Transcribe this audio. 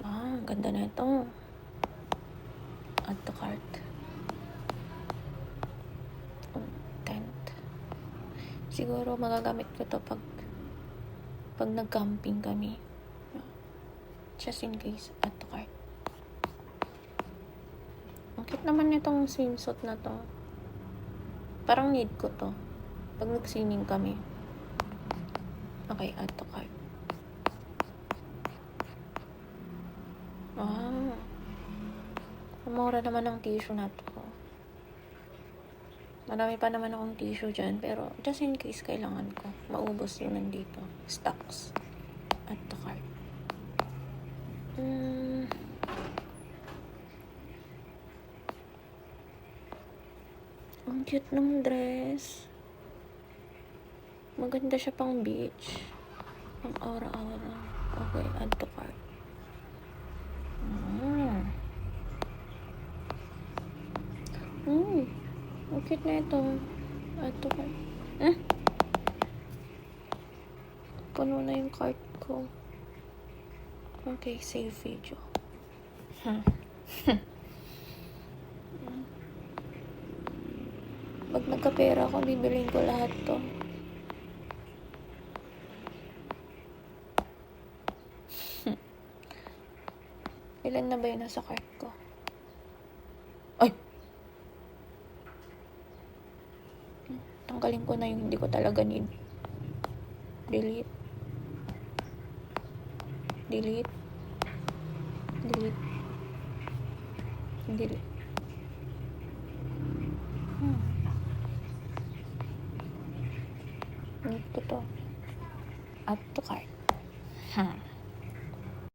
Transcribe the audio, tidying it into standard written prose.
Ang ganda na ito. Add to cart. Tent. Siguro magagamit ko to pag nag-camping kami. Just in case, add to cart. Ang cute naman itong swimsuit na to. Parang need ko to pag nag-swimming kami. Okay, add to cart. Mura naman ang tissue na to. Marami pa naman akong tissue dyan, pero just in case kailangan ko. Maubos yung nandito. Stocks. Add to cart. Ang cute ng dress. Maganda siya pang beach. Pang aura-aura. Okay, add to cart. Ang cute na ito. Add to cart. Puno na yung cart ko. Okay, save video. Pag nagkapera ako, bibilin ko lahat to. Ilan na ba yun nasa cart ko? Ay! Tanggalin ko na yung hindi ko talaga need. Delete. Delete. Delete. Delete. Need ko to. Add to cart.